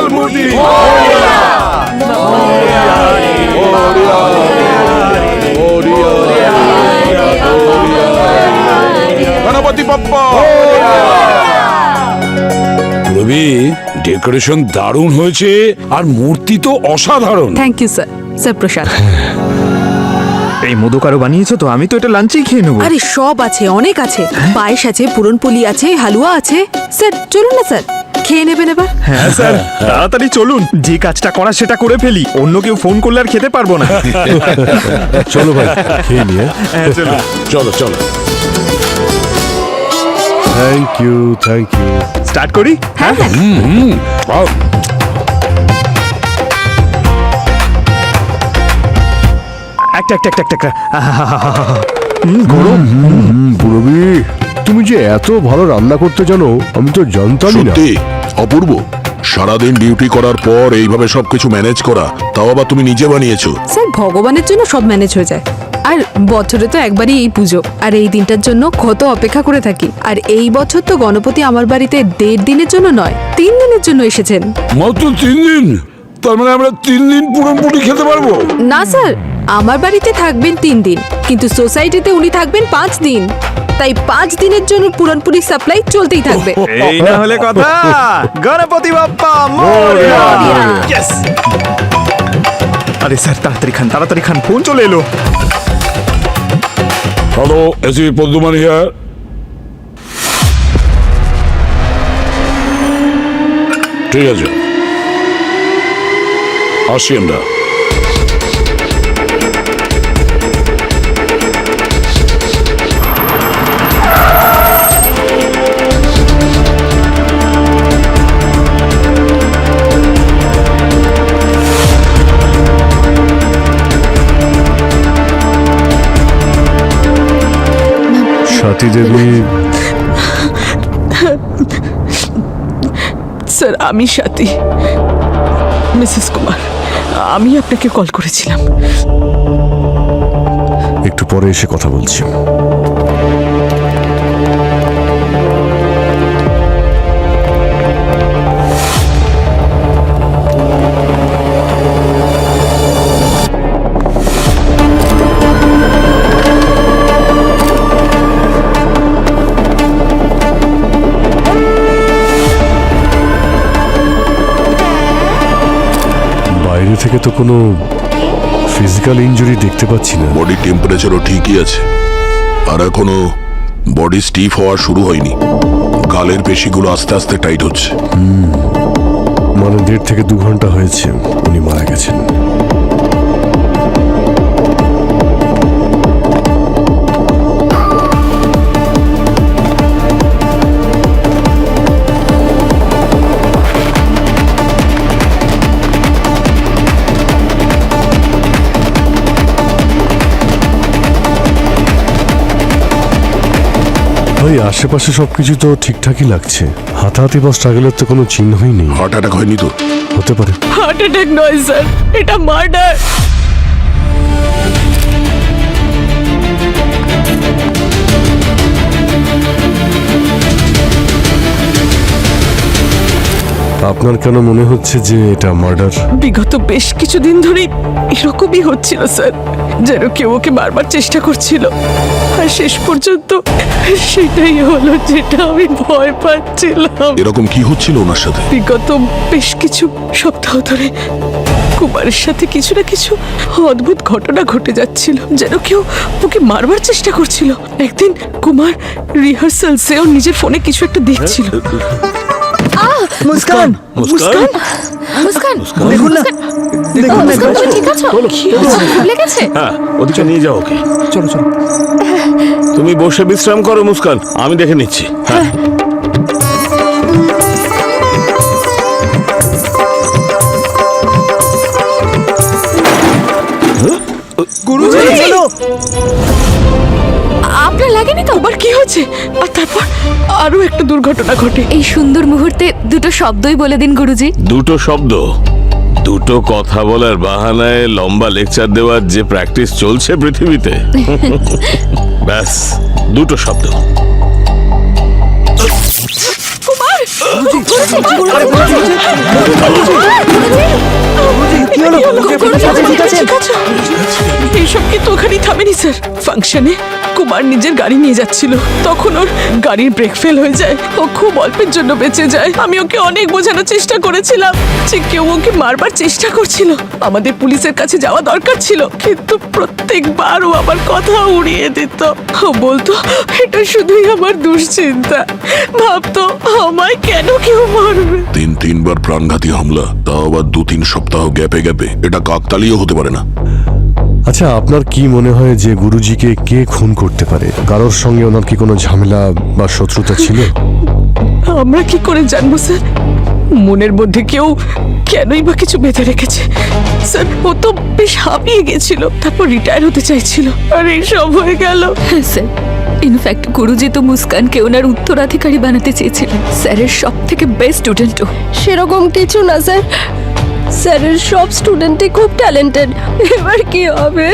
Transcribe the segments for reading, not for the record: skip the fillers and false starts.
মঙ্গলমূর্তি Ganpati Bappa. Rabi, decoration দারুণ হয়েছে আর মূর্তি তো অসাধারণ। Thank you sir. স্যার প্রসাদ। এই মোদক আরো বানিয়েছো তো? আমি তো এটা লাঞ্চেই খেয়ে নেবো। আরে সব আছে, অনেক আছে। পায়েস আছে, পুরনপোলি আছে, হালুয়া আছে। স্যার চলুন না স্যার, খেয়ে নেবেন এবার। হ্যাঁ স্যার, তাড়াতাড়ি চলুন, যে কাজটা করা সেটা করে ফেলি। অন্য কেউ ফোন করলে আর খেতে পারবো না। চলো ভাই, খেয়ে নিয়ে। হ্যাঁ চলো চলো চলো। Thank you, thank you. Start করি। হ্যাঁ হ্যাঁ। আও। একটা একটা একটা একটা গরম। পুরবি, তুমি যে এত ভালো রান্না করতে জানো আমি তো জানতামই না। সত্যি অপূর্ব, সারাদিন ডিউটি করার পর এইভাবে সবকিছু ম্যানেজ করা, তাও আবার তুমি নিজে বানিয়েছো। স্যার ভগবানের জন্য সব ম্যানেজ হয়ে যায়। আর বছরে তো একবারই এই পুজো, আর এই দিনটার জন্য কত অপেক্ষা করে থাকি। আর এই বছর তো গণপতি আমার বাড়িতে 1.5 দিনের জন্য নয়, 3 দিনের জন্য এসেছেন। মাত্র 3 দিন? তার মানে আমরা 3 দিন পুরনপুরি খেতে পারবো? না স্যার, আমার বাড়িতে থাকবেন 3 দিন, কিন্তু সোসাইটিতে উনি থাকবেন 5 দিন। তাই 5 দিনের জন্য পুরনপুরি সাপ্লাই চলতেই থাকবে। এই না হলে কথা। গণপতি বাপ্পা মোরয়া। ইয়েস। আরে স্যার তাড়াতাড়ি খান, তাড়াতাড়ি খান, ফোন চলে এলো। Hello, SP পদ্মমান here. ঠিক আছে, আসি আমরা। সাথী দেবী। স্যার আমি স্বাতী, মিসেস কুমার। আমি আপনাকে কল করেছিলাম। একটু পরে এসে কথা বলছি। বাইরে থেকে তো কোনো ফিজিক্যাল ইনজুরি দেখতে পাচ্ছি না। বডি টেম্পারেচারও ঠিকই আছে, আর এখনো বডি স্টিফ হওয়া শুরু হয়নি। গালের পেশিগুলো আস্তে আস্তে টাইট হচ্ছে। মানে 1.5 থেকে 2 ঘন্টা হয়েছে উনি মারা গেছেন। ভাই, আশেপাশে সবকিছু তো ঠিকঠাকই লাগছে। হাতাহাতি বা স্ট্রাগলের তো কোনো চিহ্নই নেই। হার্ট অ্যাটাক হয়নি তো? হতে পারে। হার্ট অ্যাটাক নয় স্যার, এটা মার্ডার। আপনার কেন মনে হচ্ছে যে এটা মার্ডার? বিগত বেশ কিছুদিন ধরেই এরকমই হচ্ছিল স্যার, যেন কেউ ওকে বারবার চেষ্টা করছিল। আর শেষ পর্যন্ত সেটাই হলো যেটা আমি ভয় পাচ্ছিলাম। এরকম কি হচ্ছিল ওনার সাথে? বিগত বেশ কিছু সপ্তাহ ধরে কুমারের সাথে কিছু না কিছু অদ্ভুত ঘটনা ঘটে যাচ্ছিল, যেন কেউ ওকে মারবার চেষ্টা করছিল। একদিন কুমার রিহার্সালসেও নিজের ফোনে কিছু একটা দেখছিল। মুস্কান, মুস্কান, মুস্কান, দেখুন না, দেখুন না, মুস্কান, তুমি ঠিক আছো? লেগেছে? হ্যাঁ, ওদিকে নিয়ে যাও ওকে। চলো চলো। তুমি বসে বিশ্রাম করো মুস্কান, আমি দেখে নিচ্ছি। হ্যাঁ গুরুজি চলো। আপনার লাগেনি তো? আবার কি হচ্ছে? আর তারপর আরো একটা দুর্ঘটনা ঘটে। এই সুন্দর মুহূর্তে দুটো শব্দই বলে দিন গুরুজি। দুটো শব্দ? দুটো কথা বলার বাহানায় লম্বা লেকচার দেওয়ার যে প্র্যাকটিস চলছে পৃথিবীতে, ব্যাস দুটো শব্দ। কুমার এইসব কিন্তু ওখানেই থামেনি স্যার। ফাংশনে কুমার নিজের গাড়ি নিয়ে যাচ্ছিল, তখন ওর গাড়ির ব্রেক ফেল হয়ে যায়। ও খুব অল্পের জন্য বেঁচে যায়। আমি ওকে অনেক বোঝানোর চেষ্টা করেছিলাম যে কেউ ওকে মারবার চেষ্টা করছিল, আমাদের পুলিশের কাছে যাওয়া দরকার ছিল, কিন্তু প্রত্যেকবার ও আমার কথা উড়িয়ে দিত। ও বলতো এটা শুধুই আমার দুশ্চিন্তা, ভাবতো আমায় কেন কেউ মারবে। তিনবার প্রাণঘাতী হামলা, তাও আবার 2-3 সপ্তাহ গ্যাপে গ্যাপে, এটা কাকতালীয় হতে পারে না। আচ্ছা, আপনার কি মনে হয় যে গুরুজিকে কে খুন করতে পারে? কারোর সঙ্গে ওনার কি কোনো ঝামেলা বা শত্রুতা ছিল? আমরা কি করে জানবো স্যার? মনের মধ্যে কেউ কেনই বা কিছু বেঁধে রেখেছে। স্যার ও তো বেশ হাঁপিয়ে গেছিল, তারপর রিটায়ার হতে চাইছিল, আর এইসব হয়ে গেল। হ্যাঁ স্যার, ইনফ্যাক্ট গুরুজি তো মুস্কানকে ওনার উত্তরাধিকারী বানাতে চেয়েছিলেন। স্যারের সব থেকে বেস্ট স্টুডেন্টও। সেরকম কিছু না স্যার, স্যারের সব স্টুডেন্টই খুব ট্যালেন্টেড। এবার কি হবে?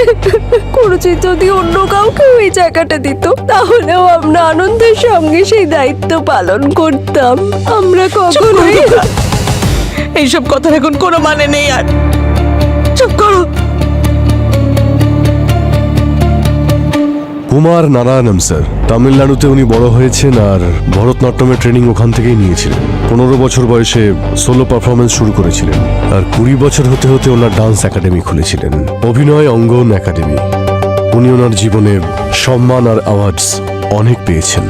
গুরুজি যদি অন্য কাউকে ওই জায়গাটা দিত, তাহলেও আমরা আনন্দের সঙ্গে সেই দায়িত্ব পালন করতাম। আমরা কখনোই এইসব কথার এখন কোনো মানে নেই, আর চুপ করো। কুমার নারায়ণম স্যার, তামিলনাড়ুতে উনি বড় হয়েছেন আর ভরতনাট্যমের ট্রেনিং ওখান থেকেই নিয়েছিলেন। 15 বছর বয়সে সোলো পারফরমেন্স শুরু করেছিলেন, আর 20 বছর হতে হতে ওনার ডান্স একাডেমি খুলেছিলেন, অভিনয় অঙ্গন একাডেমি। উনি ওনার জীবনে সম্মান আর অ্যাওয়ার্ডস অনেক পেয়েছেন।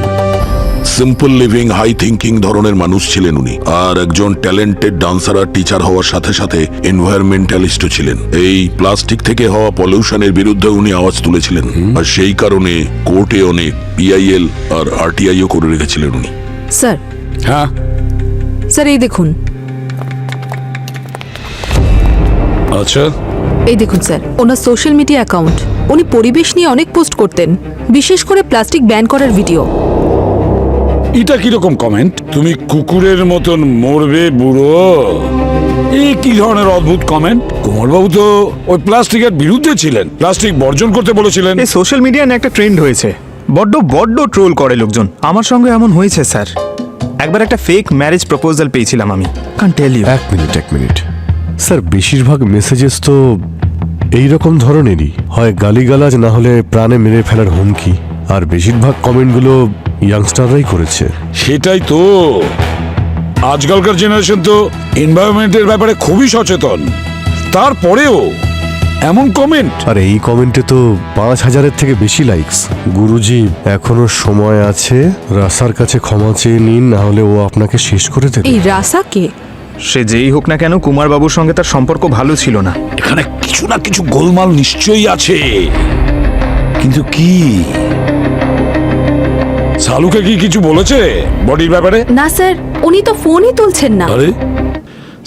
সিম্পল লিভিং, হাই থিঙ্কিং ধরনের মানুষ ছিলেন উনি, আর একজন ট্যালেন্টেড ডান্সার আর টিচার হওয়ার সাথে সাথে এনভায়রনমেন্টালিস্টও ছিলেন। এই প্লাস্টিক থেকে হওয়া পলিউশনের বিরুদ্ধে উনি আওয়াজ তুলেছিলেন, আর সেই কারণে কোর্টে অনেক PIL আর RTIও করে রেখেছিলেন উনি। স্যার, হ্যাঁ, স্যার এই দেখুন, আচ্ছা, এই দেখুন স্যার, ওনার সোশ্যাল মিডিয়া অ্যাকাউন্ট। উনি পরিবেশ নিয়ে অনেক পোস্ট করতেন, বিশেষ করে প্লাস্টিক ব্যান করার ভিডিও। এটা কিরকম কমেন্ট? তুমি কুকুরের মতন মরবে বুড়ো, এই কি ধরনের অদ্ভুত কমেন্ট? কুমারবাবু তো ওই প্লাস্টিকের বিরুদ্ধে ছিলেন, প্লাস্টিক বর্জন করতে বলেছিলেন। এই সোশ্যাল মিডিয়া না একটা ট্রেন্ড হয়েছে, বড্ড বড্ড ট্রোল করে লোকজন। আমার সঙ্গে এমন হয়েছে স্যার। একবার একটা ফেক ম্যারেজ প্রপোজাল পেয়েছিলাম আমি। কান টেল ইউ। এক মিনিট স্যার, বেশিরভাগ মেসেজেস তো এইরকম ধরনেরই হয়, গালিগালাজ না হলে প্রাণে মেরে ফেলার হুমকি, আর বেশিরভাগ কমেন্টগুলো ইয়াংস্টাররাই করেছে। সেটাই তো, আজকালকার জেনারেশন তো এনভায়রনমেন্টের ব্যাপারে খুবই সচেতন, তারপরেও এমন কমেন্ট। আর এই কমেন্টে তো 5000-এর থেকে বেশি লাইকস। গুরুজি, এখনো সময় আছে, রাসার কাছে ক্ষমা চেয়ে নিন, না হলে ও আপনাকে শেষ করে দেবে। এই রাসাকে সে যেই হোক না কেন, কুমার বাবুর সঙ্গে তার সম্পর্ক ভালো ছিল না। এখানে কিছু না কিছু গোলমাল নিশ্চয়ই আছে, কিন্তু কি? সালুকে কি কিছু বলেছে বডির ব্যাপারে? না স্যার, উনি তো ফোনই তুলছেন না। আরে,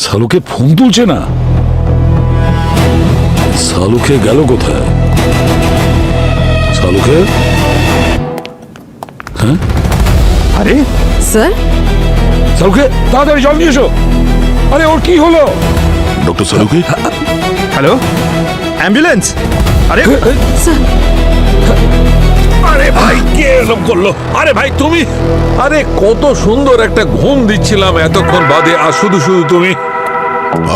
সালুকে ফোন তুলছে না? সালুকে গেল কোথায়? সালুকে? হ্যাঁ, আরে স্যার, সালুকে তাড়াতাড়ি জল নিয়ে এসো। আরে, ওর কি হলো? Doctor Saluki, hello, ambulance. আরে স্যার, আরে ভাই, কে এরকম করলো? আরে ভাই তুমি, আরে কত সুন্দর একটা ঘুম দিচ্ছিলাম এতক্ষণ বাদে, আর শুধু শুধু তুমি।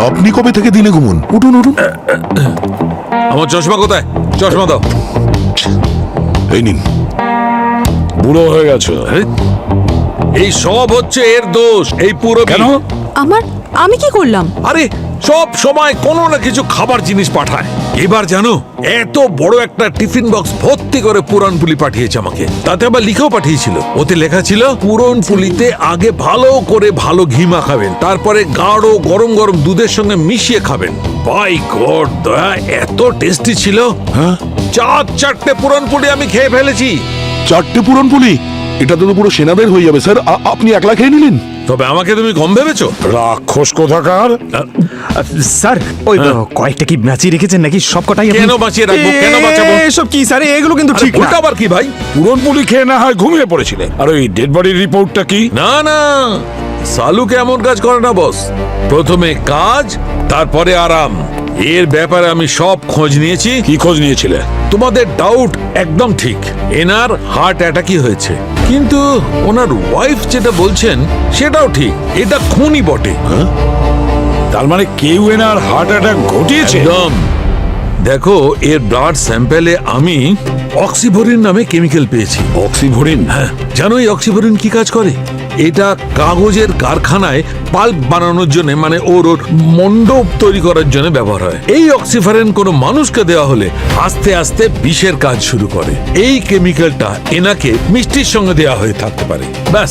আপনি কবে থেকে দিনে ঘুমুন? উঠুন উঠুন। আমার চশমা কোথায়? চশমা দাও। এই নিন। বুড়ো হয়ে গেছো। এই সব হচ্ছে এর দোষ, এই পুরো। কেন? আমি কি করলাম? আরে সব সময় কোনো না কিছু খাবার জিনিস পাঠায়। এবার জানো, এত বড় একটা টিফিন বক্স ভর্তি করে পুরনপুলি পাঠিয়েছে আমাকে, তাতে আবার লিখেও পাঠিয়েছিল। ওতে লেখা ছিল পুরনপুলিতে আগে ভালো করে ভালো ঘি মাখাবেন, তারপরে গাঢ় গরম গরম দুধের সঙ্গে মিশিয়ে খাবেন। বাই গড, দয়া, এত টেস্টি ছিল। হ্যাঁ, 4 পুরনপুলি আমি খেয়ে ফেলেছি। 4টে পুরনপুলি? এটা তো পুরো সেনাদের হয়ে যাবে স্যার। আপনি একলা খেয়ে নিলেন? তবে আমাকে তুমি কম ভেবেছো? রাক্ষস কোথাকার। স্যার, ওই কয়েকটা কি বাঁচিয়ে রেখেছেন নাকি? সব কটাই আপনি- কেন বাঁচিয়ে রাখবো? কেন বাঁচাবো? এসব কি স্যার, এগুলো কিন্তু ঠিক না। ওটা আবার কি ভাই? পুরনপুলি খেয়ে না হয় ঘুমিয়ে পড়েছিলে, আর ওই ডেড বডির রিপোর্টটা কি? না না, সালুকে এমন কাজ করে না বস। প্রথমে কাজ, তারপরে আরাম। এর ব্যাপারে আমি সব খোঁজ নিয়েছি। কি খোঁজ নিয়েছিলে? তোমাদের ডাউট একদম ঠিক, এনার হার্ট অ্যাটাকই হয়েছে। কিন্তু ওনার ওয়াইফ যেটা বলছেন সেটাও ঠিক, এটা খুনই বটে। তার মানে কেউ এনার হার্ট অ্যাটাক ঘটিয়েছে। একদম। দেখো, এর ব্লাড স্যাম্পেলে আমি অক্সিভরিন নামে কেমিক্যাল পেয়েছি। অক্সিভরিন? হ্যাঁ। জানো এই অক্সিভরিন কি কাজ করে? এটা কাগজের কারখানায় পাল্প বানানোর জন্য, মানে ওর মণ্ডপ তৈরি করার জন্য ব্যবহার হয়। এই অক্সিভরিন কোনো মানুষকে দেওয়া হলে আস্তে আস্তে বিষের কাজ শুরু করে। এই কেমিক্যালটা এনাকে মিষ্টির সঙ্গে দেওয়া হয়ে থাকতে পারে। ব্যাস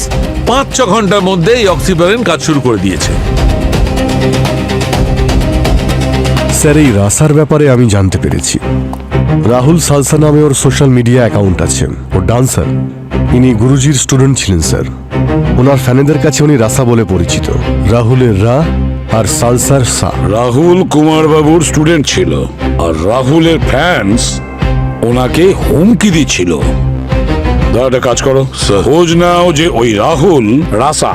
5-6 ঘন্টার মধ্যে এই অক্সিভরিন কাজ শুরু করে দিয়েছে। স্যার, এই রাসার ব্যাপারে আমি জানতে পেরেছি। রাহুল সালসা নামে ওর সোশ্যাল মিডিয়া অ্যাকাউন্ট আছে। ও ডান্সার। ইনি গুরুজির স্টুডেন্ট ছিলেন স্যার। ওনার ফ্যানেদের কাছে উনি রাসা বলে পরিচিত। রাহুলের রা আর সালসার সা। রাহুল কুমার বাবুর স্টুডেন্ট ছিল, আর রাহুলের ফ্যান্স ওনাকে হুমকি দিচ্ছিল। একটা কাজ করো, খোঁজ নাও যে ওই রাহুল রাসা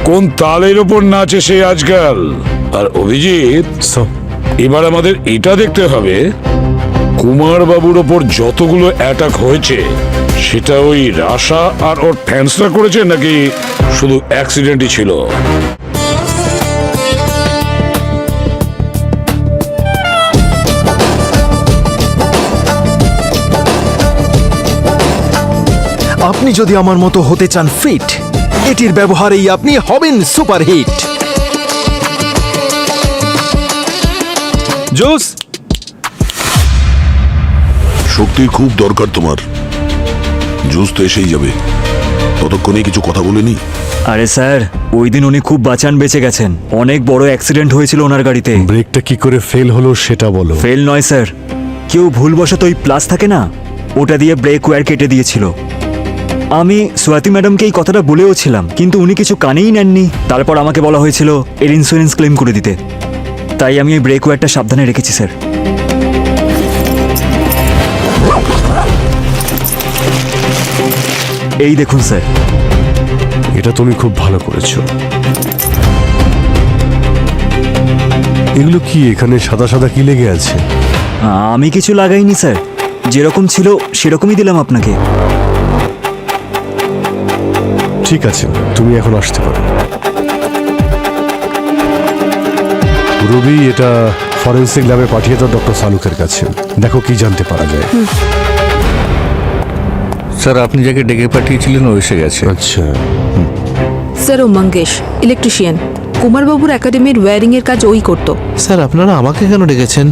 কোন তালের ওপর নাচে সে আজকাল। আর অভিজিৎ, এবার আমাদের এটা দেখতে হবে কুমার বাবুর ওপর যতগুলো অ্যাটাক হয়েছে সেটা ওই রাসা আর ওর ফ্যান্সরা করেছে নাকি শুধু অ্যাক্সিডেন্টই ছিল। আপনি যদি আমার মতো হতে চান ফিট, এটির ব্যবহারেই আপনি হবেন সুপারহিট। জোস, শক্তির খুব দরকার তোমার। জুস তো এসেই যাবে, ততক্ষণে কিছু কথা বলেনি। আরে স্যার, ওই দিন উনি খুব বাঁচান বেঁচে গেছেন। অনেক বড় অ্যাক্সিডেন্ট হয়েছিল ওনার গাড়িতে। ব্রেকটা কি করে ফেল হলো সেটা বলো। ফেল নয় স্যার, কেউ ভুলবশত ওই প্লাস থাকে না, ওটা দিয়ে ব্রেক ওয়্যার কেটে দিয়েছিল। আমি সোয়াতি ম্যাডামকে এই কথাটা বলেও ছিলাম, কিন্তু উনি কিছু কানেই নেননি। তারপর আমাকে বলা হয়েছিল এর ইন্স্যুরেন্স ক্লেম করে দিতে, তাই আমি এই ব্রেক ওয়্যারটা সাবধানে রেখেছি স্যার। এই দেখুন স্যার। এটা তুমি খুব ভালো করেছো। এগুলো কি এখানে সাদা সাদা কি লেগে আছে? আমি কিছু লাগাইনি স্যার, যেরকম ছিল সেরকমই দিলাম আপনাকে। ঠিক আছে, তুমি এখন আসতে পারো। রবি, এটা ফরেন্সিক ল্যাবে পাঠিয়ে দাও ডক্টর সালুকের কাছে। দেখো কি জানতে পারা যায়। স্যার, আপনি যাকে ডেকে পাঠিয়েছিলেন ও এসে গেছে। আচ্ছা। স্যার, ও মঙ্গেশ, ইলেকট্রিশিয়ান। কুমারবাবুর একাডেমির ওয়্যারিং এর কাজ ওই করতো। স্যার, আপনারা আমাকে কেন ডেকেছেন?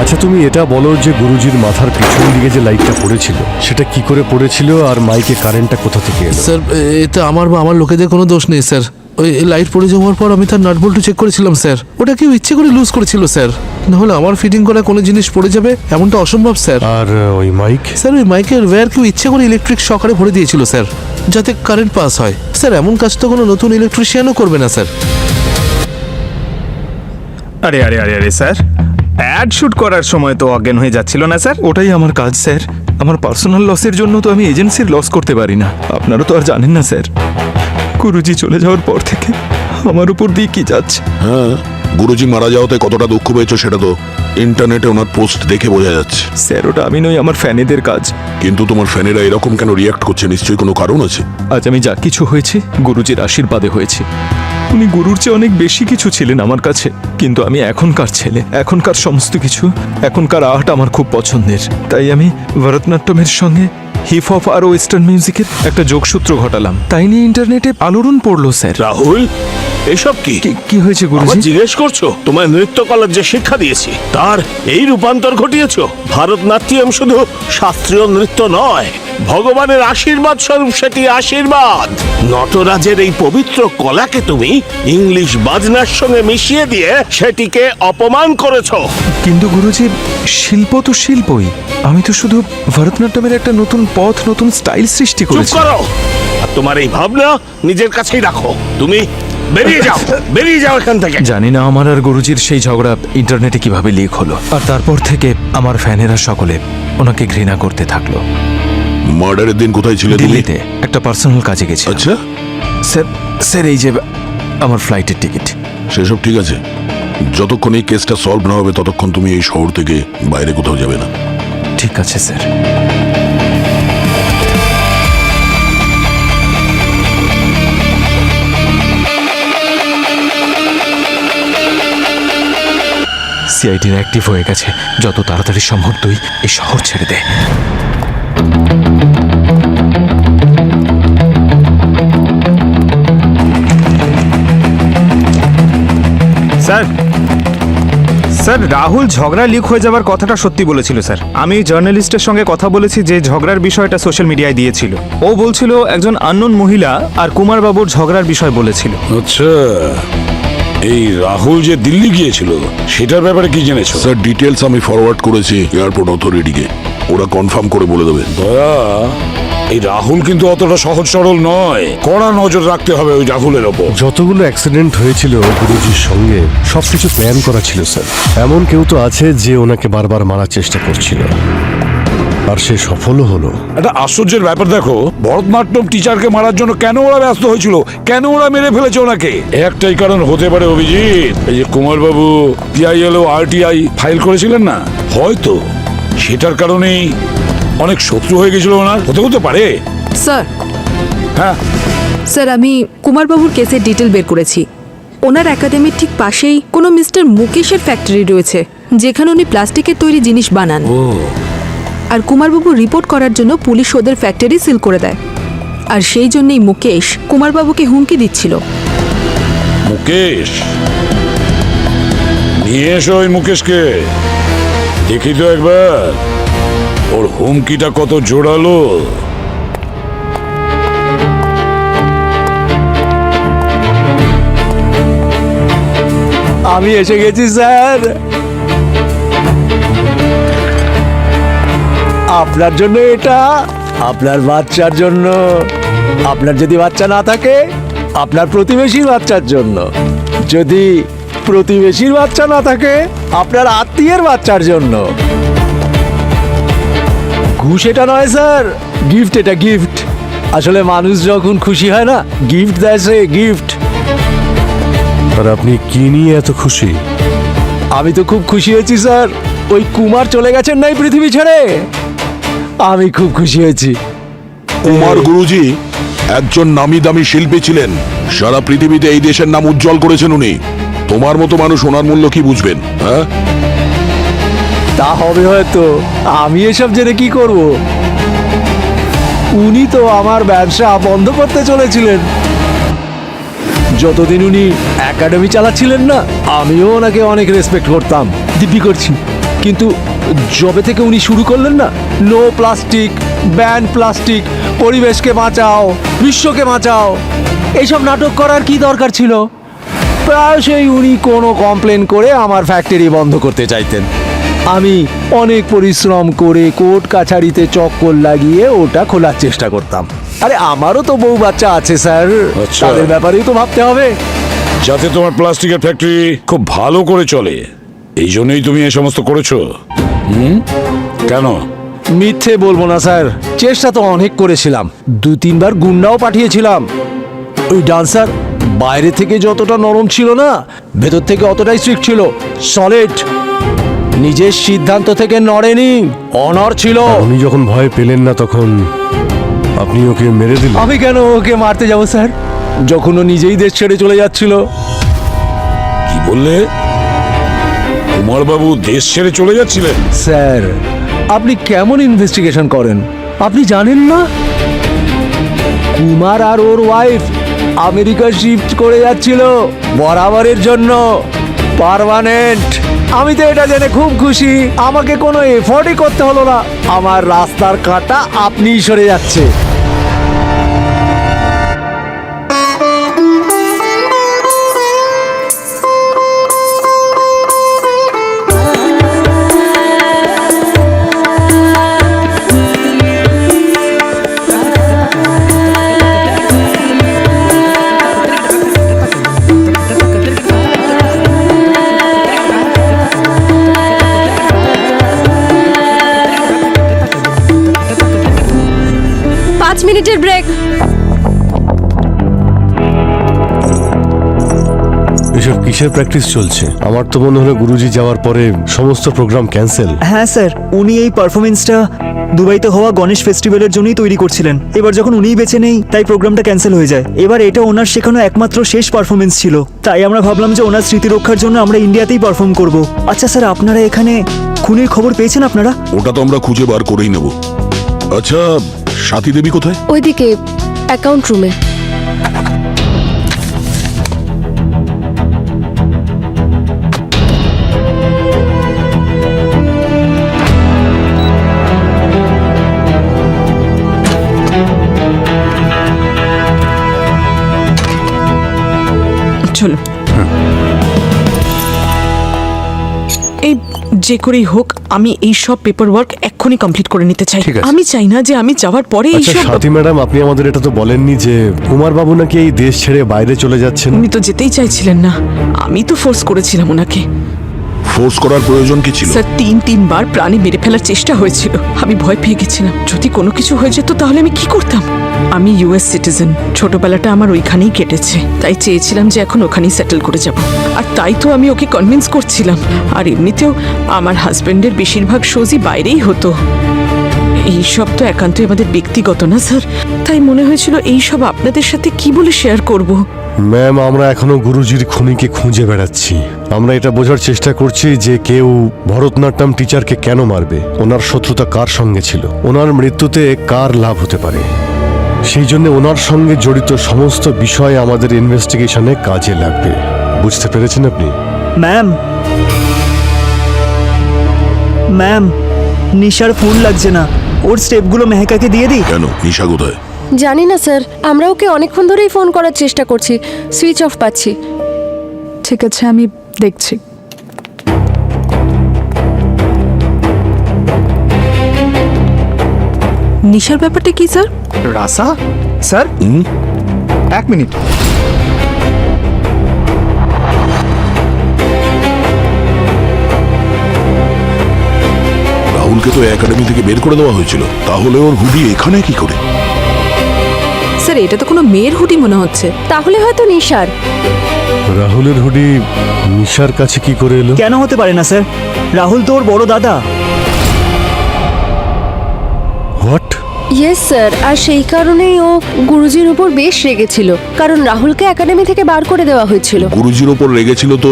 আচ্ছা, তুমি এটা বলো যে গুরুজির মাথার পিছন দিকে যে লাইটটা পড়েছিল সেটা কি করে পড়েছিল, আর মাইকে কারেন্টটা কোথা থেকে এলো? স্যার, এতে আমার বা আমার লোকেদের কোনো দোষ নেই স্যার। ওই লাইট পড়ে যাওয়ার পর আমি তার নাট বল্টু চেক করেছিলাম স্যার। ওটা কেউ ইচ্ছে করে লুজ করেছিল স্যার, নাহলে আমার ফিটিং করা কোনো জিনিস পড়ে যাবে এমনটা অসম্ভব স্যার। আর ওই মাইক? স্যার, ওই মাইকের ওয়্যার কেউ ইচ্ছে করে ইলেকট্রিক শকারে ভরে দিয়েছিল স্যার, যাতে কারেন্ট পাস হয়। স্যার, এমন কাজ তো কোনো নতুন ইলেকট্রিশিয়ানও করবে না স্যার। আরে আরে আরে আরে স্যার, অ্যাড শুট করার সময় তো অজ্ঞান হয়ে যাচ্ছিল না স্যার? ওটাই আমার কাজ স্যার। আমার পার্সোনাল লসের জন্য তো আমি এজেন্সির লস করতে পারি না। আপনারা তো আর জানেন না স্যার, গুরুজি চলে যাওয়ার পর থেকে আমার উপর দিয়ে কি যাচ্ছে। হ্যাঁ, গুরুজি মারা যাওয়াতে কতটা দুঃখ পেয়েছো সেটা তো ইন্টারনেটে ওনার পোস্ট দেখে বোঝা যাচ্ছে। স্যার, ওটা আমি নই, আমার ফ্যানেদের কাজ। কিন্তু তোমার ফ্যানেরা এরকম কেন রিয়াক্ট করছে? নিশ্চয়ই কোনো কারণ আছে। আজ আমি যা কিছু হয়েছে গুরুজির আশীর্বাদে হয়েছে। উনি গুরুর চেয়ে অনেক বেশি কিছু ছিলেন আমার কাছে, কিন্তু আমি এখনকার ছেলে, এখনকার সমস্ত কিছু, এখনকার আর্ট আমার খুব পছন্দের। তাই আমি ভরতনাট্যমের সঙ্গে হিপ হপ আর ওয়েস্টার্ন মিউজিকের একটা যোগসূত্র ঘটালাম। তাই নিয়ে ইন্টারনেটে আলোড়ন পড়লো স্যার। রাহুল, এসব কি কি হয়েছে গুরুজি? জিজ্ঞেস করছো? তোমায় নৃত্যকলার যে শিক্ষা দিয়েছি তার এই রূপান্তর ঘটিয়েছো। ভারতনাট্যম শুধু শাস্ত্রীয় নৃত্য নয়, ভগবানের আশীর্বাদ স্বরূপ সেটি আশীর্বাদ। নটরাজের এই পবিত্র কলাকে তুমি ইংলিশ বাজনার সঙ্গে মিশিয়ে দিয়ে সেটিকে অপমান করেছো। কিন্তু গুরুজি, শিল্প তো শিল্পই। আমি তো শুধু ভরতনাট্যমের একটা নতুন পথ, নতুন স্টাইল সৃষ্টি চুপ করেছি। করো, আর তোমার এই ভাবনা নিজের কাছেই রাখো। তুমি বেরিয়ে যাও, বেরিয়ে যাও এখান থেকে। জানি না আমার আর গুরুজির সেই ঝগড়া ইন্টারনেটে কিভাবে লিক হলো, আর তারপর থেকে আমার ফ্যানেরা সকলে ওনাকে ঘৃণা করতে থাকলো। মার্ডারের দিন কোথায় ছিলে তুমি? দিল্লিতে একটা পার্সোনাল কাজে গেছি। আচ্ছা, স্যার, স্যার এই যে আমার ফ্লাইটের টিকিট। সেসব ঠিক আছে, যতক্ষণ এই কেসটা সলভ না হবে ততক্ষণ তুমি এই শহর থেকে বাইরে কোথাও যাবে না। ঠিক আছে স্যার। সিআইডি অ্যাক্টিভ হয়ে গেছে, যত তাড়াতাড়ি সম্ভব তুই এই শহর ছেড়ে দে। স্যার স্যার রাহুল ঝগড়া লিক হয়ে যাবার কথাটা সত্যি বলেছিল স্যার। আমি জার্নালিস্টের সঙ্গে কথা বলেছি যে ঝগড়ার বিষয়টা সোশ্যাল মিডিয়ায় দিয়েছিল। ও বলছিল একজন আননোন মহিলা আর কুমার বাবুর ঝগড়ার বিষয় বলেছিল। আচ্ছা, এই রাহুল যে দিল্লি গিয়েছিল সেটার ব্যাপারে কি জেনেছো? স্যার ডিটেলস আমি ফরওয়ার্ড করেছি এয়ারপোর্ট অথরিটিকে, ওরা কনফার্ম করে বলে দেবে। দয়া, এই রাহুল কিন্তু অতটা সহজ সরল নয়, কড়া নজর রাখতে হবে ওই রাহুলের ওপর। যতগুলো অ্যাক্সিডেন্ট হয়েছিল গুরুজির সঙ্গে সবকিছু প্ল্যান করা ছিল স্যার। এমন কেউ তো আছে যে ওনাকে বারবার মারার চেষ্টা করছিল, আর সে সফলও হলো। একটা আশ্চর্যের ব্যাপার দেখো, ভরতনাট্যম টিচারকে মারার জন্য কেন ওরা ব্যস্ত হয়েছিল, কেন ওরা মেরে ফেলেছে ওনাকে? একটাই কারণ হতে পারে অভিজিৎ, এই যে কুমারবাবু পিআইএল ও আরটিআই ফাইল করেছিলেন না, হয়তো সেটার কারণেই অনেক শত্রু হয়ে গেছিল ওনার, হতে পারে। স্যার, হ্যাঁ স্যার আমি কুমারবাবুর কেসের ডিটেল বের করেছি। ওনার একাডেমির ঠিক পাশেই কোনো মিস্টার মুকেশের ফ্যাক্টরি রয়েছে, যেখানে উনি প্লাস্টিকের তৈরি জিনিস বানান। আর কুমারবাবু রিপোর্ট করার জন্য পুলিশ ওদের ফ্যাক্টরি সিল করে দেয়, আর সেই জন্যই মুকেশ কুমারবাবুকে হুমকি দিচ্ছিল। মুকেশ, নিয়ে এসো ওই মুকেশকে, দেখি তো একবার ওর হুমকিটা কত জোরালো। আমি এসে গেছি স্যার, আপনার জন্য এটা, আপনার বাচ্চার জন্য, আপনার যদি বাচ্চা না থাকে আপনার প্রতিবেশীর বাচ্চার জন্য, যদি প্রতিবেশীর বাচ্চা না থাকে আপনার আত্মীয়ের বাচ্চার জন্য। ঘুষ এটা নয় স্যার, গিফট, এটা গিফট। আসলে মানুষ যখন খুশি হয় না, গিফট দেয় সে, গিফট। আর আপনি কি নিয়ে এত খুশি? আমি তো খুব খুশি হয়েছি স্যার, ওই কুমার চলে গেছেন না এই পৃথিবী ছেড়ে, আমি খুব খুশি হয়েছি। কুমার গুরুজি একজন নামি দামি শিল্পী ছিলেন, সারা পৃথিবীতে এই দেশের নাম উজ্জ্বল করেছেন উনি। তোমার মতো মানুষ ওনার মূল্য কি বুঝবেন? হ্যাঁ, তা হবে হয়তো, আমি এসব জেনে কি করব? উনি তো আমার ব্যবসা বন্ধ করতে চলেছিলেন। যতদিন উনি একাডেমি চালাচ্ছিলেন না, আমিও ওনাকে অনেক রেসপেক্ট করতাম, দিব্যি করছি। কিন্তু যবে থেকে উনি শুরু করলেন না, নো প্লাস্টিক, ব্যান প্লাস্টিক, পরিবেশকে বাঁচাও, বিশ্বকে বাঁচাও, এইসব নাটক করার কি দরকার ছিল? প্রায়শই উনি কোনো কমপ্লেন করে আমার ফ্যাক্টরি বন্ধ করতে চাইতেন। আমি অনেক পরিশ্রম করে কোর্ট কাছারিতে চক্কর লাগিয়ে ওটা খোলার চেষ্টা করতাম। আরে আমারও তো বউ বাচ্চা আছে স্যার, আচ্ছা। তাদের ব্যাপারেই তো ভাবতে হবে। যাতে তোমার প্লাস্টিকের ফ্যাক্টরি খুব ভালো করে চলে, এই জন্যই তুমি এই সমস্ত করেছো। কেন? মিথ্যে বলবো না স্যার, চেষ্টা তো অনেক করেছিলাম, 2-3 বার গুন্ডাও পাঠিয়েছিলাম। ওই ডান্সার বাইরে থেকে যতটা নরম ছিল না, ভেতর থেকে অতটাই স্ট্রিক্ট ছিল, সলিড। নিজের সিদ্ধান্ত থেকে নড়েনি, অনড় ছিল। উনি যখন ভয় পেলেন না তখন আপনি ওকে মেরে দিলেন। আমি কেন ওকে মারতে যাব স্যার, যখন ও নিজেই দেশ ছেড়ে চলে যাচ্ছিল? কি বললে? কুমারবাবু দেশ ছেড়ে চলে যাচ্ছিলেন? স্যার আপনি কেমন ইনভেস্টিগেশন করেন, আপনি জানেন না? কুমার আর ওর ওয়াইফ আমেরিকা শিফট করে যাচ্ছিল বরাবরের জন্য, পার্মানেন্ট। আমি তো এটা জেনে খুব খুশি, আমাকে কোনো এফোর্টই করতে হলো না, আমার রাস্তার কাঁটা আপনিই সরে যাচ্ছে। মিনিটের ব্রেক। এসব কিসের প্র্যাকটিস চলছে? আমার তো মনে হলো গুরুজি যাওয়ার পরে সমস্ত প্রোগ্রাম ক্যান্সেল। হ্যাঁ স্যার, উনি এই পারফরমেন্সটা দুবাইতে হওয়া গণেশ ফেস্টিভ্যালের জন্যই তৈরি করছিলেন। এবার যখন উনিই বেঁচে নেই, তাই প্রোগ্রামটা ক্যান্সেল হয়ে যায়। এবার এটা ওনার শেখানো একমাত্র শেষ পারফরমেন্স ছিল, তাই আমরা ভাবলাম যে ওনার স্মৃতি রক্ষার জন্য আমরা ইন্ডিয়াতেই পারফর্ম করব। আচ্ছা স্যার, আপনারা এখানে খুনির খবর পেয়েছেন আপনারা? ওটা তো আমরা খুঁজে বার করেই নেব। আচ্ছা, সাথী দেবী কোথায়? ওইদিকে অ্যাকাউন্ট রুমে। চলো, এই যে করেই হোক আমি এই সব পেপার ওয়ার্ক এক্ষুনি কমপ্লিট করে নিতে চাই। ঠিক আছে। আমি চাই না যে আমি যাওয়ার পরে এই আচ্ছা সব। সাথী ম্যাডাম, আপনি আমাদের এটা তো বলেননি যে কুমার বাবু নাকি এই দেশ ছেড়ে বাইরে চলে যাচ্ছেন। উনি তো যেতেই চাইছিলেন না, আমি তো ফোর্স করেছিলাম ওনাকে। ফোর্স করার প্রয়োজন কি ছিল? স্যার, তিনবার প্রাণে মেরে ফেলার চেষ্টা হয়েছিল। আমি ভয় পেয়ে গেছিলাম, যদি কোনো কিছু হয়ে যেত তাহলে আমি কি করতাম। আমি ইউএস সিটিজেন, ছোটবেলাটা আমার ওইখানেই কেটেছে, তাই চেয়েছিলাম যে এখন ওখানেই সেটেল করে যাব। আর তাই তো আমি ওকে কনভিন্স করছিলাম। আর এমনিতেও আমার হাজবেন্ডের বেশিরভাগ শোজই বাইরেই হতো। এইসব তো একান্তই আমাদের ব্যক্তিগত না স্যার, তাই মনে হয়েছিল এইসব আপনাদের সাথে কি বলে শেয়ার করব। ম্যাম, আমরা এখনো গুরুজির খুনিকে খুঁজে বেড়াচ্ছি। আমরা এটা বোঝার চেষ্টা করছি যে কেউ ভরতনাট্যম টিচারকে কেন মারবে, ওনার শত্রুতা কার সঙ্গে ছিল, ওনার মৃত্যুতে কার লাভ হতে পারে। সেই জন্য ওনার সঙ্গে জড়িত সমস্ত বিষয় আমাদের ইনভেস্টিগেশনে কাজে লাগবে। বুঝতে পেরেছেন আপনি? ম্যাম, নিশার ফোন লাগছে না, ওর স্টেপগুলো মেহেকাকে দিয়ে দিই। কেন, নিশা কোথায়? জানি না স্যার, আমরা ওকে অনেকক্ষণ ধরেই ফোন করার চেষ্টা করছি, সুইচ অফ পাচ্ছি। ঠিক আছে, আমি দেখছি। নিশার ব্যাপারটা কি স্যার? রাসা স্যার, এক মিনিট। রাহুলকে তো একাডেমি থেকে বের করে দেওয়া হয়েছিল, তাহলে ওর হুডি এখানে কি করে? স্যার, এটা তো কোনো মেয়ের হুডি মনে হচ্ছে। তাহলে হয়তো নিশার। রাহুলের হুডি নিশার কাছে কি করে এলো? কেন হতে পারে না স্যার? রাহুল তো ওর বড় দাদা। হোয়াট? ইয়েস স্যার, আর সেই কারণেই ও গুরুজির উপর বেশ রেগেছিল, কারণ রাহুলকে একাডেমি থেকে বার করে দেওয়া হয়েছিল। গুরুজির ওপর রেগেছিল তো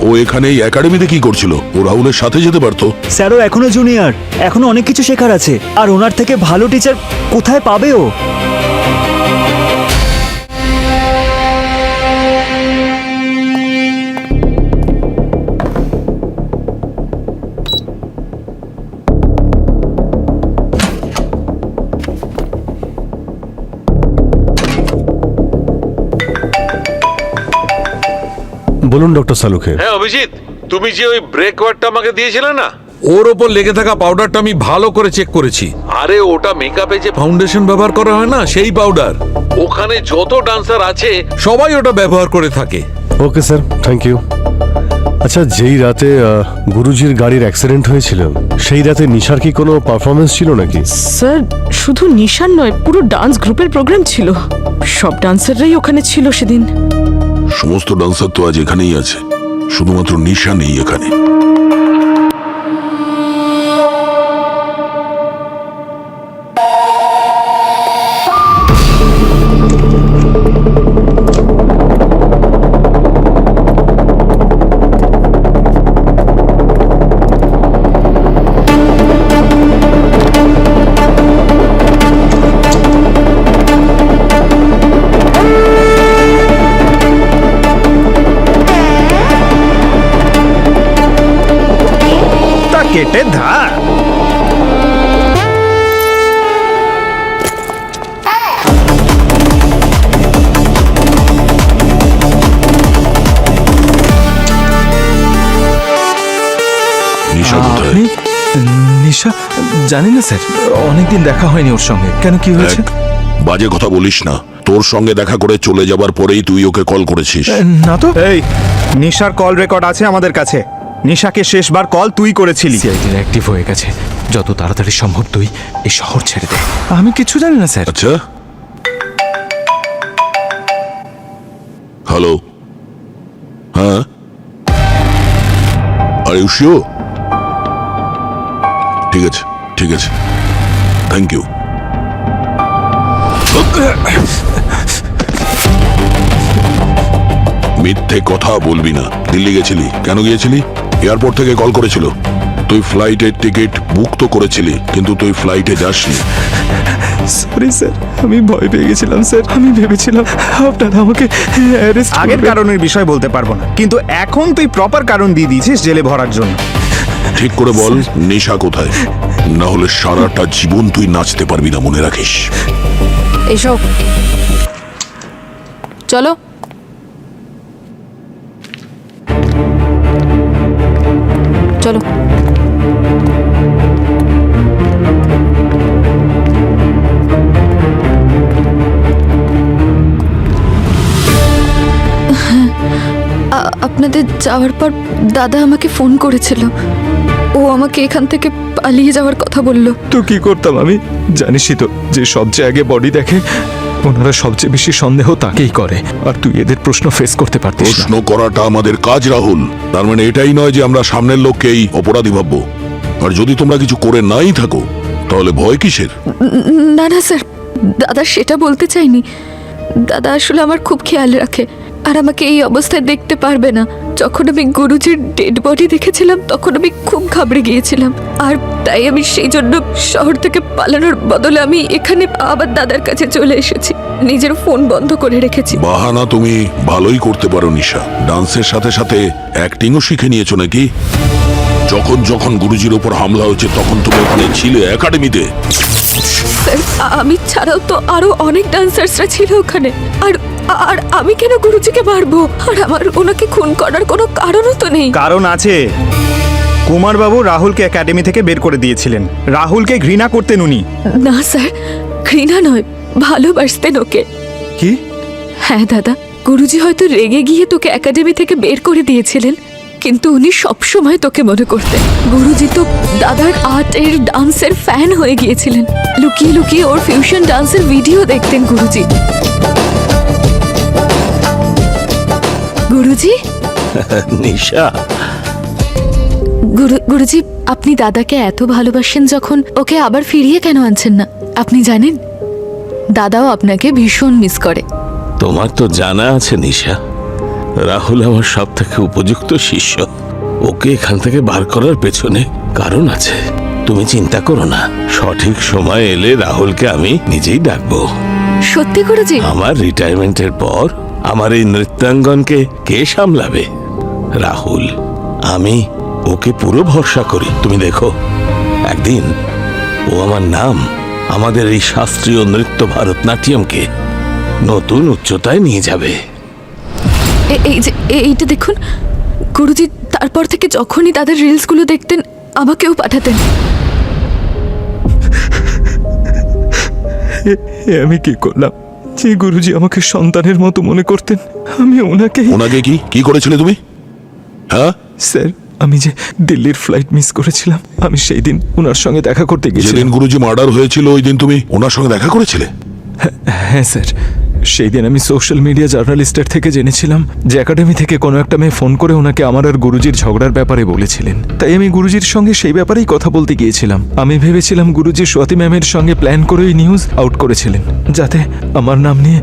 ও এখানে এই একাডেমিতে কি করছিল? ও রাহুলের সাথে যেতে পারতো। স্যারও এখনো জুনিয়র, এখনো অনেক কিছু শেখার আছে, আর ওনার থেকে ভালো টিচার কোথায় পাবে ও? বলুন ডক্টর সালুখে। হ্যাঁ অভিজিৎ, তুমি যে ওই ব্রেক ওয়ার্ডটা আমাকে দিয়েছিলে না, ওর ওপর লেগে থাকা পাউডারটা আমি ভালো করে চেক করেছি। আরে ওটা মেকআপে যে ফাউন্ডেশন ব্যবহার করা হয় না, সেই পাউডার। ওখানে যত ডান্সার আছে সবাই ওটা ব্যবহার করে থাকে। Okay sir, thank you. আচ্ছা, যেই রাতে গুরুজির গাড়ির অ্যাক্সিডেন্ট হয়েছিল, সেই রাতে নিশার কি কোনো পারফরমেন্স ছিল নাকি? স্যার, শুধু নিশার নয়, পুরো ডান্স গ্রুপের প্রোগ্রাম ছিল। সব ডান্সাররাই ওখানে ছিল সেদিন। সমস্ত ডান্সার তো আজ এখানেই আছে, শুধুমাত্র নিশা নেই এখানে। কেটে ধার। নিশা কোথায়? আপনি? নিশা? জানি না স্যার, অনেকদিন দেখা হয়নি ওর সঙ্গে। কেন, কি হয়েছে? বাজে কথা বলিস না। তোর সঙ্গে দেখা করে চলে যাবার পরেই তুই ওকে কল করেছিস। না তো। এই, নিশার কল রেকর্ড আছে আমাদের কাছে। নিশাকে শেষবার কল তুই করেছিলি। সিআইডির অ্যাক্টিভ হয়ে গেছে, যত তাড়াতাড়ি সম্ভব তুই এই শহর ছেড়ে দে। আমি কিছু জানি না স্যার। আচ্ছা, হ্যালো, হ্যাঁ আর ইউ শিওর? ঠিক আছে, ঠিক আছে, থ্যাংক ইউ। মিথ্যে কথা বলবি না। দিল্লি গেছিলি, কেন গিয়েছিলি? এয়ারপোর্ট থেকে কল করেছিল, তুই ফ্লাইটের টিকিট বুক তো করেছিলি, কিন্তু তুই ফ্লাইটে যাসনি। সরি স্যার, আমি ভয় পেয়ে গেছিলাম স্যার। আমি ভেবেছিলাম আপনারা আমাকে অ্যারেস্ট আগের কারণের বিষয় বলতে পারবো না, কিন্তু এখন তুই প্রপার কারণ দিয়ে দিয়েছিস জেলে ভরার জন্য। ঠিক করে বল, নিশা কোথায়? না হলে সারাটা জীবন তুই নাচতে পারবি না, মনে রাখিস। এসো, চলো। চলো। আপনাদের যাওয়ার পর দাদা আমাকে ফোন করেছিল। ও আমাকে এখান থেকে পালিয়ে যাওয়ার কথা বলল। তো কি করতাম আমি? জানিসই তো যে সবচেয়ে আগে বডি দেখে ওনারা সবচেয়ে বেশি সন্দেহ তাকেই করে। আর তুই এদের প্রশ্ন ফেস করতে পারতিস না। প্রশ্ন করাটা আমাদের কাজ রাহুল। তার মানে এটাই নয় যে আমরা সামনের লোককেই অপরাধী ভাববো। আর যদি তোমরা কিছু করে নাই থাকো তাহলে ভয় কিসের? না না স্যার, দাদা সেটা বলতে চাইনি। দাদা আসলে আমার খুব খেয়াল রাখে, আর আমাকে এই অবস্থায় দেখতে পারবে না। যখন আমি গুরুজির ডেড বডি দেখেছিলাম তখন আমি খুব ঘাবড়ে গিয়েছিলাম, আর তাই আমি সেই জন্য শহর থেকে পালানোর বদলে আমি এখানে আবার দাদার কাছে চলে এসেছি। নিজের ফোন বন্ধ করে রেখেছি। বাহানা তুমি ভালোই করতে পারো নিশা। ডান্সের সাথে সাথে অ্যাক্টিংও শিখে নিয়েছো নাকি? যখন যখন গুরুজির ওপর হামলা হয়েছে তখন তুমি ওখানে ছিলে একাডেমিতে। স্যার, আমি ছাড়াও তো আরো অনেক ডান্সার্সরা ছিল ওখানে। আর আর আমি কেন গুরুজিকে মারবো? আর আমার ওনাকে খুন করার কোনো কারণও তো নেই। কারণ আছে। কুমারবাবু রাহুলকে একাডেমি থেকে বের করে দিয়েছিলেন। রাহুলকে ঘৃণা করতেন উনি। না স্যার, ঘৃণা নয়, ভালোবাসতেন ওকে। কি? হ্যাঁ দাদা, গুরুজি হয়তো রেগে গিয়ে তোকে একাডেমি থেকে বের করে দিয়েছিলেন, কিন্তু উনি সবসময় তোকে মনে করতেন। গুরুজি তো দাদার আর্টের ডান্সের ফ্যান হয়ে গিয়েছিলেন। লুকিয়ে লুকিয়ে ওর ফিউশন ডান্সের ভিডিও দেখতেন গুরুজি। গুরুজি, নিশা, গুরুজি, আপনি দাদাকে এত ভালোবাসেন যখন, ওকে আবার ফিরিয়ে কেন আনছেন না? আপনি জানেন দাদাও আপনাকে ভীষণ মিস করে। তোমার তো জানা আছে নিশা, রাহুল আমার সব থেকে উপযুক্ত শিষ্য। ওকে এখান থেকে বার করার পেছনে কারণ আছে। তুমি চিন্তা করো না, সঠিক সময় এলে রাহুলকে আমি নিজেই ডাকবো। সত্যি গুরুজি? আমার রিটায়ারমেন্টের পর আমার এই নৃত্যাঙ্গনকে কে সামলাবে? রাহুল। আমি ওকে পুরো ভরসা করি। তুমি দেখো, একদিন ও আমার নাম, আমাদের এই শাস্ত্রীয় নৃত্য ভারতনাট্যমকে নতুন উচ্চতায় নিয়ে যাবে। এই যে এইটা দেখুন গুরুজি, তারপর থেকে যখনই দাদার রিলসগুলো দেখতেন আমাকেও পাঠাতেন। আমি কি করলাম যে গুরুজি আমাকে সন্তানের মতো মনে করতেন? আমি ওনাকে কি করেছিলে তুমি? হ্যাঁ স্যার, আমি যে দিল্লির ফ্লাইট মিস করেছিলাম, আমি সেই দিন ওনার সঙ্গে দেখা করতে গেছিলাম। যেদিন গুরুজি মার্ডার হয়েছিল ওই দিন তুমি ওনার সঙ্গে দেখা করেছিলে? হ্যাঁ স্যার, সেই দিন আমি সোশ্যাল মিডিয়া জার্নালিস্টের থেকে জেনেছিলাম যে একাডেমি থেকে কোনো একটা মেয়ে ফোন করে ওনাকে আমার আর গুরুজির ঝগড়ার ব্যাপারে বলেছিলেন। তাই আমি গুরুজির সঙ্গে সেই ব্যাপারেই কথা বলতে গিয়েছিলাম। আমি ভেবেছিলাম গুরুজি স্বাতি ম্যামের সঙ্গে প্ল্যান করে ওই নিউজ আউট করেছিলেন যাতে আমার নাম নিয়ে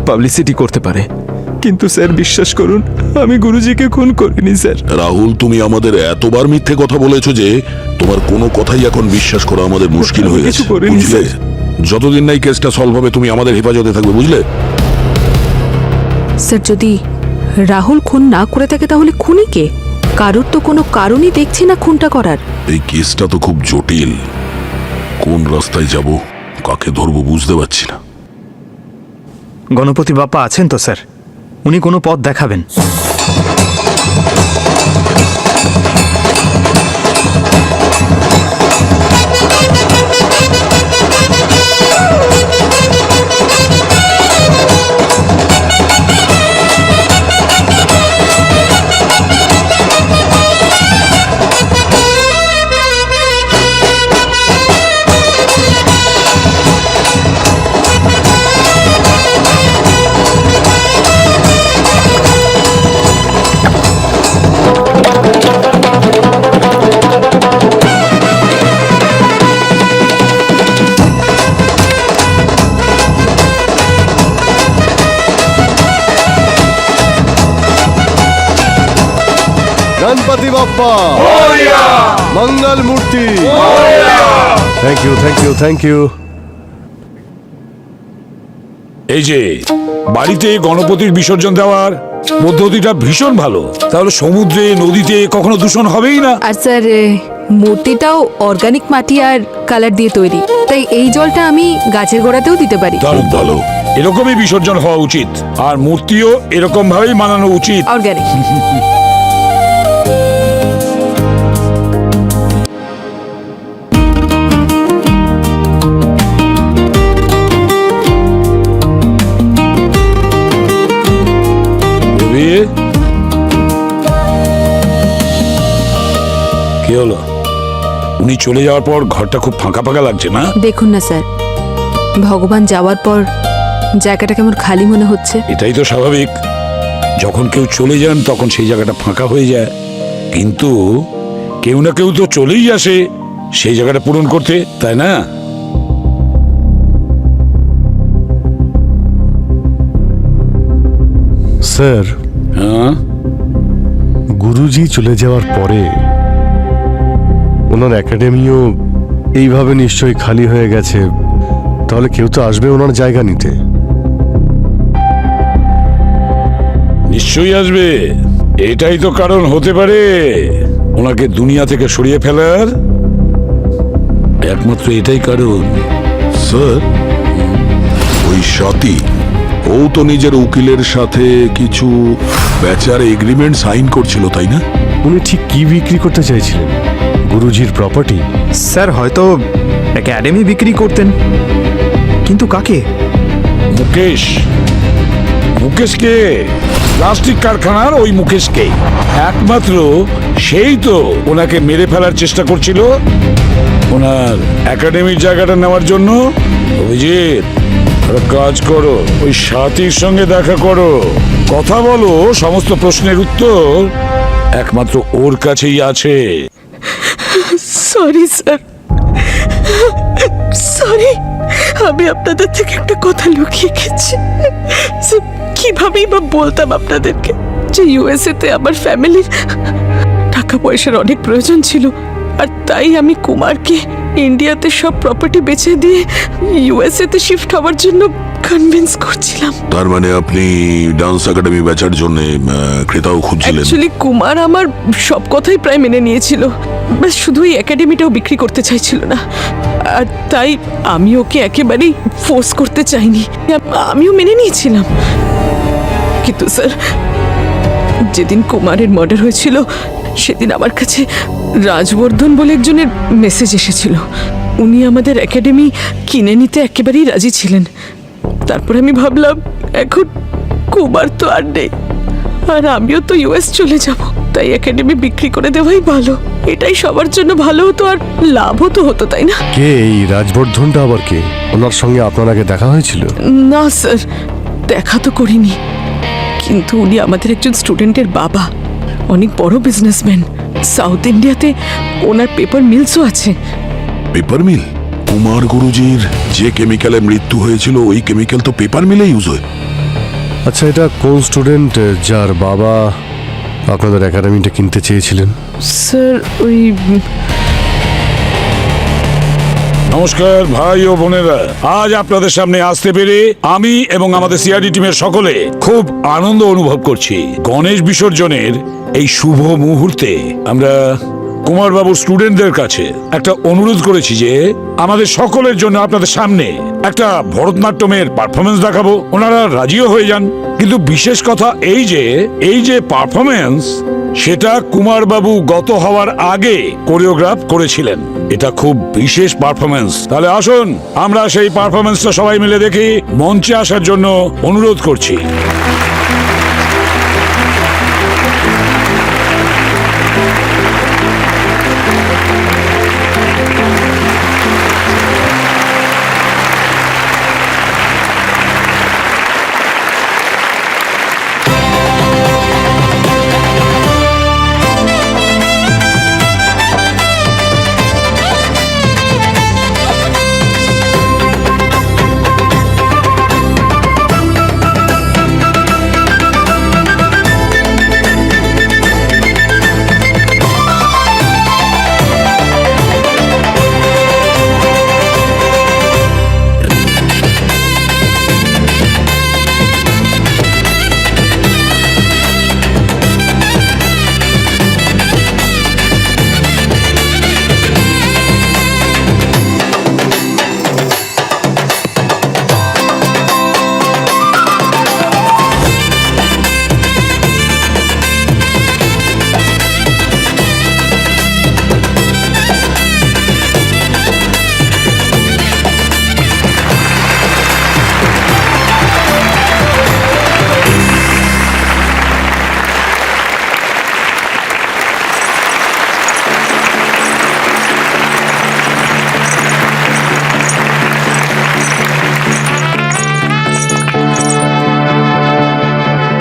পাবলিসিটি করতে পারে। কিন্তু স্যার বিশ্বাস করুন, আমি গুরুজিকে খুন করিনি স্যার। রাহুল, তুমি আমাদের এতবার মিথ্যে কথা বলেছো যে তোমার কোনো কথাই এখন বিশ্বাস করা আমাদের মুশকিল হয়ে গেছে, বুঝলে? যতদিন নাই কেসটা সলভ হবে তুমি আমাদের হেফাজতে থাকবে, বুঝলে? স্যার, যদি রাহুল খুন না করে থাকে তাহলে খুনি কে? কারোর তো কোনো কারণই দেখছি না খুনটা করার। এই কেসটা তো খুব জটিল। কোন রাস্তায় যাব, কাকে ধরবো বুঝতে পারছি না। গণপতি বাপ্পা আছেন তো স্যার, উনি কোনো পথ দেখাবেন। Ganapati Bappa Mangalmurti thank you thank you thank you. এই যে বাড়িতে গণপতির বিসর্জন দেওয়ার পদ্ধতিটা ভীষণ ভালো, তাহলে সমুদ্রে নদীতে কখনো দূষণ হবেই না। আর স্যার মূর্তিটাও অর্গানিক মাটি আর কালার দিয়ে তৈরি, তাই এই জলটা আমি গাছের গোড়াতেও দিতে পারি। দারুণ ভালো, এরকমই বিসর্জন হওয়া উচিত, আর মূর্তিও এরকম ভাবেই মানানো উচিত। অর্গানিক। কি হলো? উনি চলে যাওয়ার পর ঘরটা খুব ফাঁকা ফাঁকা লাগছে না? দেখুন না স্যার, ভগবান যাওয়ার পর জায়গাটা কেমন খালি মনে হচ্ছে। এটাই তো স্বাভাবিক, যখন কেউ চলে যান তখন সেই জায়গাটা ফাঁকা হয়ে যায়, কিন্তু কেউ না কেউ তো চলেই আসে সেই জায়গাটা পূরণ করতে, তাই না? স্যার, হ্যাঁ, গুরুজি চলে যাওয়ার পরে ওনার একাডেমিও এইভাবে নিশ্চয়ই খালি হয়ে গেছে, তাহলে কেউ তো আসবে ওনার জায়গা নিতে। নিশ্চয়ই আসবে, এটাই তো কারণ হতে পারে ওনাকে দুনিয়া থেকে সরিয়ে ফেলার, একমাত্র এটাই কারণ। স্যার, ওই স্বাতী ও তো নিজের উকিলের সাথে কিছু বেচার এগ্রিমেন্ট সাইন করছিল, তাই না? উনি ঠিক কি বিক্রি করতে চাইছিলেন? গুরুজির প্রপার্টি? স্যার হয়তো একাডেমি বিক্রি করতেন, কিন্তু কাকে? মুকেশ। মুকেশকে, প্লাস্টিক কারখানার ওই মুকেশকে, একমাত্র সেই তো ওনাকে মেরে ফেলার চেষ্টা করছিল ওনার একাডেমির জায়গাটা নেওয়ার জন্য। অভিজিৎ, একটা কাজ করো, ওই সাথীর সঙ্গে দেখা করো, কথা বলো, সমস্ত প্রশ্নের উত্তর একমাত্র ওর কাছেই আছে। সরি স্যার, সরি, আমি আপনাদের থেকে একটা কথা লুকিয়ে গেছি। স্যার, কিভাবেই বা বলতাম আপনাদেরকে যে ইউএসএ তে আমার ফ্যামিলির টাকা পয়সার অনেক প্রয়োজন ছিল, আর তাই আমি কুমারকে ইন্ডিয়াতে সব প্রপার্টি বেচে দিয়ে ইউএসএ তে শিফট হওয়ার জন্য কনভিন্স করছিলাম। তার মানে আপনি ডান্স একাডেমি বেচার জন্য ক্রেতাও খুঁজছিলেন? অ্যাকচুয়ালি কুমার আমার সব কথাই প্রায় মেনে নিয়েছিল, বাস শুধু এই একাডেমিটাও বিক্রি করতে চাইছিল না, আর তাই আমি ওকে একেবারেই ফোর্স করতে চাইনি, আমিও মেনে নিয়েছিলাম। কিন্তু স্যার, যেদিন কুমারের মার্ডার হয়েছিল সেদিন আমার কাছে রাজবর্ধন বলে একজনের মেসেজ এসেছিল। উনি আমাদের একাডেমি কিনে নিতে একেবারেই রাজি ছিলেন। তারপর আমি ভাবলাম, এখন কুমার তো আর নেই, আর আমিও তো ইউএস চলে যাব, তাই একাডেমি বিক্রি করে দেওয়াই ভালো। এটাই সবার জন্য ভালো হতো আর লাভও তো হতো, তাই না? কে এই রাজবর্ধনটা আবার কে? ওনার সঙ্গে আপনার আগে দেখা হয়েছিল? না স্যার, দেখা তো করিনি, কিন্তু উনি আমাদের একজন স্টুডেন্টের বাবা, অনেক বড় বিজনেসম্যান। সাউথ ইন্ডিয়াতে ওনার পেপার মিলসও আছে। Paper mill? কুমার গুরুজির যে কেমিক্যালে মৃত্যু হয়েছিল ওই কেমিক্যাল তো পেপার মিলে ইউজ হয়। আচ্ছা, এটা কোন স্টুডেন্ট যার বাবা আপনাদের একাডেমিটা কিনতে চেয়েছিলেন? স্যার, ওই নমস্কার ভাই ও বোনেরা, আজ আপনাদের সামনে আসতে পেরে আমি এবং আমাদের সিআরডি টিমের সকলে খুব আনন্দ অনুভব করছি। গণেশ বিসর্জনের এই শুভ মুহূর্তে আমরা কুমার বাবুর স্টুডেন্টদের কাছে একটা অনুরোধ করেছি যে আমাদের সকলের জন্য আপনাদের সামনে একটা ভরতনাট্যমের পারফরমেন্স দেখাবো। ওনারা রাজিও হয়ে যান, কিন্তু বিশেষ কথা এই যে পারফরমেন্স, সেটা কুমার বাবু গত হওয়ার আগে কোরিওগ্রাফ করেছিলেন। এটা খুব বিশেষ পারফরমেন্স। তাহলে আসুন আমরা সেই পারফরমেন্সটা সবাই মিলে দেখি। মঞ্চে আসার জন্য অনুরোধ করছি।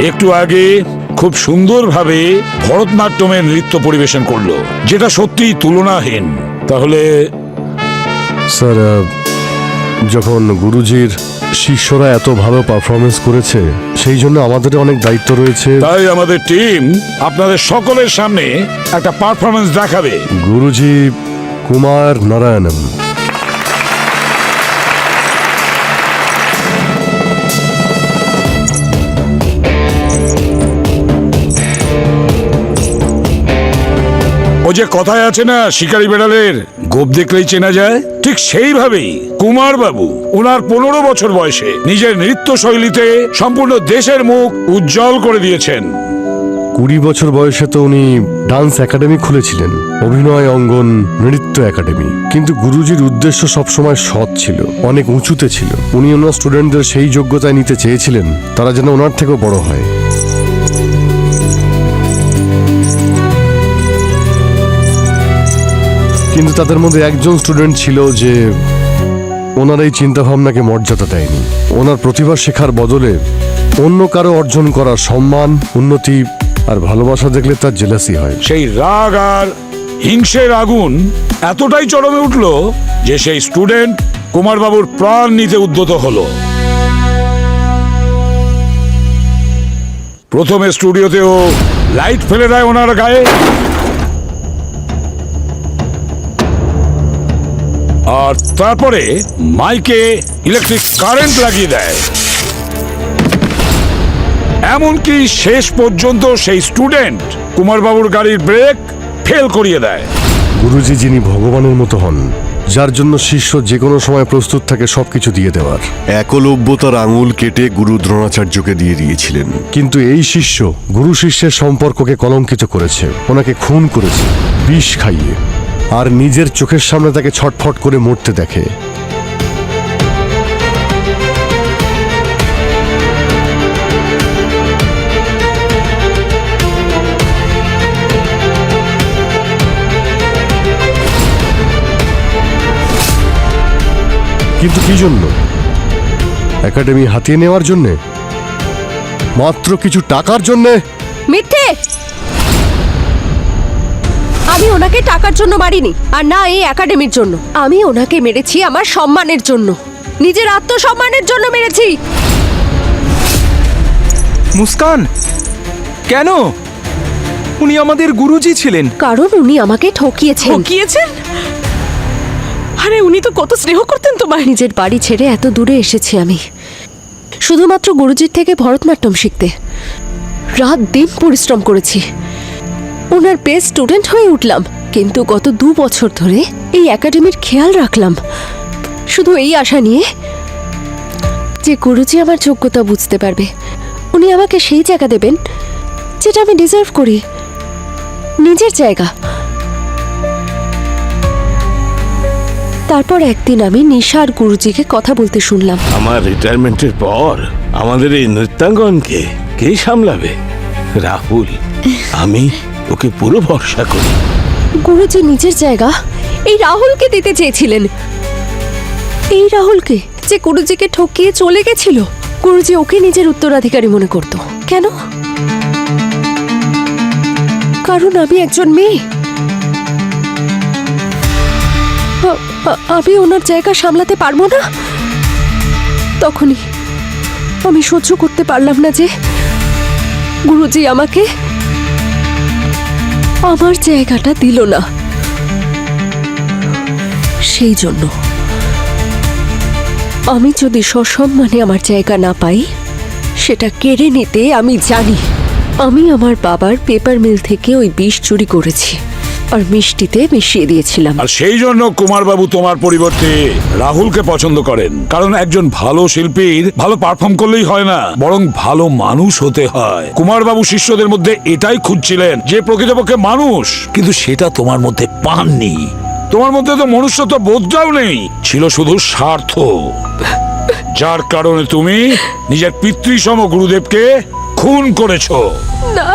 একটু আগে খুব সুন্দরভাবে ভরতনাট্যমের নৃত্য পরিবেশন করলো, যেটা সত্যিই তুলনাহীন। তাহলে স্যার, যখন গুরুজির শিষ্যরা এত ভালো পারফরমেন্স করেছে, সেই জন্য আমাদের অনেক দায়িত্ব রয়েছে। তাই আমাদের টিম আপনাদের সকলের সামনে একটা পারফরমেন্স দেখাবে। গুরুজি কুমার নারায়ণম। ও যে কথায় আছে না, শিকারি বেড়ালের গোপ দেখলেই চেনা যায়, ঠিক সেইভাবেই কুমার বাবু ওনার 15 বছর বয়সে নিজের নৃত্য শৈলীতে সম্পূর্ণ দেশের মুখ উজ্জ্বল করে দিয়েছেন। 20 বছর বয়সে তো উনি ডান্স একাডেমি খুলেছিলেন, অভিনয় অঙ্গন নৃত্য একাডেমি। কিন্তু গুরুজির উদ্দেশ্য সবসময় সৎ ছিল, অনেক উঁচুতে ছিল। উনি ওনার স্টুডেন্টদের সেই যোগ্যতায় নিতে চেয়েছিলেন তারা যেন ওনার থেকেও বড় হয়। কিন্তু তাদের মধ্যে একজন স্টুডেন্ট ছিল যে ওনার এই চিন্তাভাবনাকে মর্যাদা দেয়নি। ওনার প্রতিভা শেখার বদলে অন্য কারো অর্জন করার সম্মান, উন্নতি আর ভালোবাসা দেখলে তার জেলাসি হয়। সেই রাগ আর হিংসের আগুন এতটাই চরমে উঠল যে সেই স্টুডেন্ট কুমার বাবুর প্রাণ নিতে উদ্যত হলো। প্রথমে স্টুডিওতেও লাইট ফেলে দেয় ওনার গায়ে, আর তারপরে মাইকে ইলেকট্রিক কারেন্ট লাগিয়ে দেয়। এমনকি শেষ পর্যন্ত সেই স্টুডেন্ট কুমার বাবুর গাড়ির ব্রেক ফেল করিয়ে দেয়। গুরুজি যিনি ভগবানের মতো হন, যার জন্য শিষ্য যে কোনো সময় প্রস্তুত থাকে সবকিছু দিয়ে দেওয়ার। একলব্য তার আঙুল কেটে গুরু দ্রোণাচার্যকে দিয়ে দিয়েছিলেন। কিন্তু এই শিষ্য গুরু শিষ্যের সম্পর্ককে কলঙ্কিত করেছে, ওনাকে খুন করেছে বিষ খাইয়ে, আর নিজের চোখের সামনে তাকে ছটফট করে মরতে দেখে। কিন্তু কি জন্য? একাডেমি হাতিয়ে নেওয়ার জন্যে? মাত্র কিছু টাকার জন্যে? মিথ্যে! আমি ওনাকে টাকার জন্য মারিনি, আর না এই একাডেমির জন্য। আমি ওনাকে মেরেছি আমার সম্মানের জন্য, নিজের আত্মসম্মানের জন্য মেরেছি। মুস্কান, কেন? উনি আমাদের গুরুজি ছিলেন। কারণ উনি আমাকে ঠকিয়েছেন। ঠকিয়েছেন? আরে উনি তো কত স্নেহ করতেন তোমায়। নিজের বাড়ি ছেড়ে এত দূরে এসেছি আমি শুধুমাত্র গুরুজির থেকে ভরতনাট্যম শিখতে। রাত দিন পরিশ্রম করেছি, ওনার বেস্ট স্টুডেন্ট হয়ে উঠলাম। কিন্তু গত 2 বছর ধরে এই একাডেমির খেয়াল রাখলাম শুধু এই আশা নিয়ে যে গুরুজি আমার যোগ্যতা বুঝতে পারবে, উনি আমাকে সেই জায়গা দেবেন যেটা আমি ডিজার্ভ করি, নিজের জায়গা। তারপর একদিন আমি নিশা আর গুরুজিকে কথা বলতে শুনলাম। আমার রিটায়ারমেন্টের পর আমাদের এই নৃত্যাঙ্গনকে কে সামলাবে? রাহুল। আমি ওকে পুরো ভরসা করি। গুরুজি নিজের জায়গা এই রাহুলকে দিতে চেয়েছিলেন, এই রাহুলকে যে গুরুজিকে ঠকিয়ে চলে গেছিল। গুরুজি ওকে নিজের উত্তরাধিকারী মনে করত। কেন? কারণ আমি একজন মেয়ে। আমি ওনার জায়গা সামলাতে পারবো না। তখনই আমি সহ্য করতে পারলাম না যে গুরুজি আমাকে আমার জায়গাটা দিল না। সেই জন্য আমি যদি সসম্মানে আমার জায়গা না পাই, সেটা কেড়ে নিতে আমি জানি। আমি আমার বাবার পেপার মিল থেকে ওই বিষ চুরি করেছি আর মিষ্টিতে মিশিয়ে দিয়েছিলাম। আর সেই জন্য কুমার বাবু তোমার পরিবর্তে রাহুলকে পছন্দ করেন। কারণ একজন ভালো শিল্পীর ভালো পারফর্ম করলেই হয় না, বরং ভালো মানুষ হতে হয়। কুমার বাবু শিষ্যদের মধ্যে এটাই খুঁজছিলেন যে প্রকৃতপক্ষে মানুষ, কিন্তু সেটা তোমার মধ্যে পাননি। তোমার মধ্যে তো মনুষ্যত্ব বোধটাও নেই, ছিল শুধু স্বার্থ। যার কারণে তুমি নিজের পিতৃসম গুরুদেবকে খুন করেছো। না,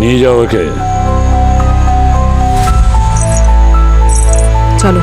নিয়ে যাও একে। চলো।